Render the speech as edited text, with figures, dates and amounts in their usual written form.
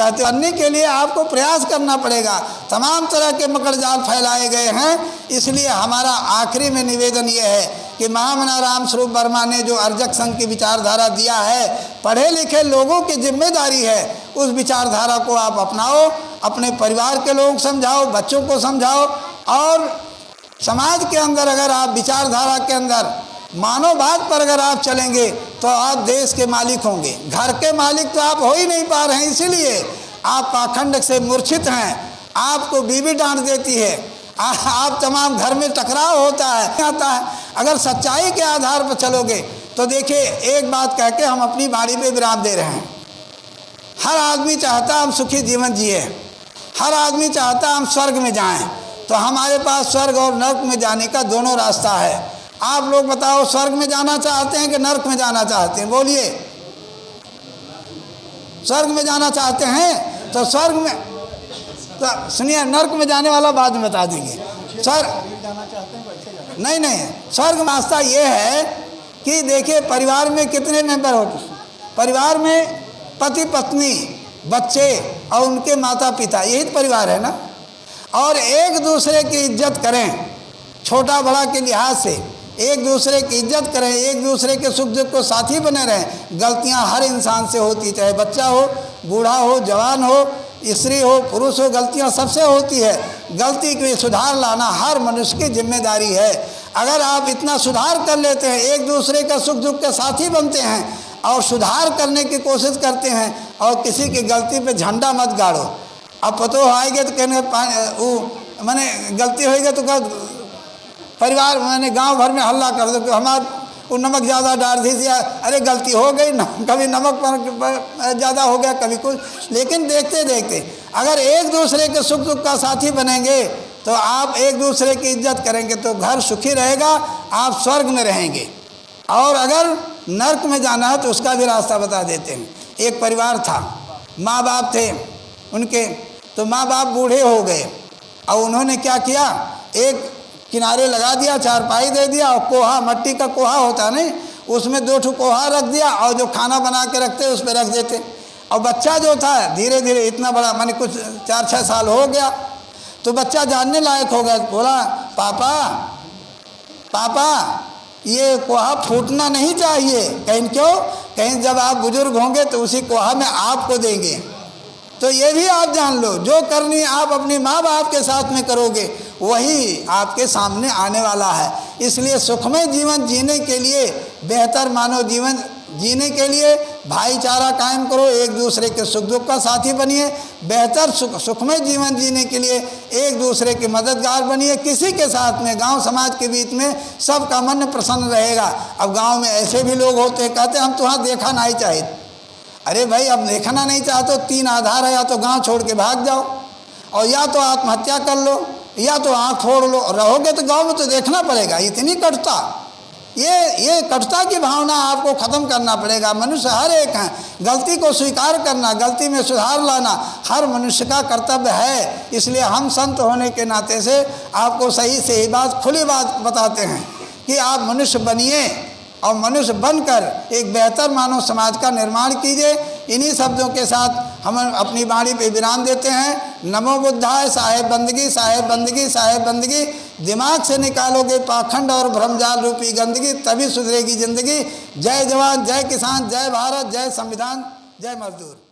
कहते करने के लिए आपको प्रयास करना पड़ेगा। तमाम तरह के मकड़ जाल फैलाए गए हैं। इसलिए हमारा आखिरी में निवेदन ये है कि महामना राम स्वरूप वर्मा ने जो अर्जक संघ की विचारधारा दिया है, पढ़े लिखे लोगों की जिम्मेदारी है उस विचारधारा को आप अपनाओ, अपने परिवार के लोग समझाओ, बच्चों को समझाओ, और समाज के अंदर अगर आप विचारधारा के अंदर मानववाद पर अगर आप चलेंगे तो आप देश के मालिक होंगे। घर के मालिक तो आप हो ही नहीं पा रहे हैं, इसीलिए आप पाखंड से मूर्छित हैं। आपको बीवी डांट देती है, आप तमाम घर में टकराव होता है। अगर सच्चाई के आधार पर चलोगे तो देखिए, एक बात कह के हम अपनी बाड़ी पे विराम दे रहे हैं। हर आदमी चाहता हम सुखी जीवन जिए, हर आदमी चाहता हम स्वर्ग में जाएं। तो हमारे पास स्वर्ग और नर्क में जाने का दोनों रास्ता है। आप लोग बताओ, स्वर्ग में जाना चाहते हैं कि नर्क में जाना चाहते हैं? बोलिए। स्वर्ग में जाना चाहते हैं तो स्वर्ग में, तो सुनिए, नर्क में जाने वाला बाद में बता देंगे। स्वर्ग नहीं, स्वर्ग में रास्ता ये है कि देखिए, परिवार में कितने मेंबर होते हैं? परिवार में पति पत्नी, बच्चे और उनके माता पिता, यही तो परिवार है ना। और एक दूसरे की इज्जत करें, छोटा बड़ा के लिहाज से एक दूसरे की इज्जत करें, एक दूसरे के सुख दुख को साथी बने रहें। गलतियां हर इंसान से होती, चाहे बच्चा हो, बूढ़ा हो, जवान हो, स्त्री हो, पुरुष हो, गलतियां सबसे होती है। गलती के सुधार लाना हर मनुष्य की जिम्मेदारी है। अगर आप इतना सुधार कर लेते हैं, एक दूसरे का सुख दुख के साथी बनते हैं और सुधार करने की कोशिश करते हैं, और किसी की गलती पे झंडा मत गाड़ो। अब पतो आएंगे तो कहने वो मैंने गलती होएगा तो क्या परिवार मैंने गांव भर में हल्ला कर दो कि हमार वो नमक ज़्यादा डाल दीजिए, अरे गलती हो गई ना, कभी नमक ज़्यादा हो गया, कभी कुछ। लेकिन देखते देखते अगर एक दूसरे के सुख दुख का साथी बनेंगे तो आप एक दूसरे की इज्जत करेंगे तो घर सुखी रहेगा, आप स्वर्ग में रहेंगे। और अगर नर्क में जाना है तो उसका भी रास्ता बता देते हैं। एक परिवार था, माँ बाप थे उनके, तो माँ बाप बूढ़े हो गए और उन्होंने क्या किया, एक किनारे लगा दिया, चारपाई दे दिया और कोहा, मट्टी का कोहा होता नहीं, उसमें 2 ठो कोहा रख दिया और जो खाना बना के रखते उस पर रख देते। और बच्चा जो था धीरे धीरे इतना बड़ा, माने कुछ 4-6 साल हो गया तो बच्चा जानने लायक हो गया। बोला, पापा पापा ये कोहा फूटना नहीं चाहिए। कहीं क्यों? कहीं जब आप बुजुर्ग होंगे तो उसी कोहा में आपको देंगे। तो ये भी आप जान लो, जो करनी आप अपने माँ बाप के साथ में करोगे वही आपके सामने आने वाला है। इसलिए सुखमय जीवन जीने के लिए, बेहतर मानव जीवन जीने के लिए भाईचारा कायम करो, एक दूसरे के सुख दुख का साथी बनिए। बेहतर सुखमय जीवन जीने के लिए एक दूसरे के मददगार बनिए। किसी के साथ में, गांव समाज के बीच में सबका मन प्रसन्न रहेगा। अब गांव में ऐसे भी लोग होते हैं, कहते हम तुम्हारा देखा नहीं चाहिए। अरे भाई, अब देखना नहीं चाहते तो 3 आधार है, या तो गांव छोड़ के भाग जाओ, और या तो आत्महत्या कर लो, या तो आँख फोड़ लो। रहोगे तो गांव में तो देखना पड़ेगा। इतनी कटुता, ये कटुता की भावना आपको ख़त्म करना पड़ेगा। मनुष्य हर एक हैं, गलती को स्वीकार करना, गलती में सुधार लाना हर मनुष्य का कर्तव्य है। इसलिए हम संत होने के नाते से आपको सही से ही बात, खुली बात बताते हैं कि आप मनुष्य बनिए और मनुष्य बनकर एक बेहतर मानव समाज का निर्माण कीजिए। इन्हीं शब्दों के साथ हम अपनी वाणी पे विराम देते हैं। नमो बुद्धाय। साहेब बंदगी, साहेब बंदगी, साहेब बंदगी। दिमाग से निकालोगे पाखंड और भ्रमजाल रूपी गंदगी, तभी सुधरेगी जिंदगी। जय जवान, जय किसान, जय भारत, जय संविधान, जय मजदूर।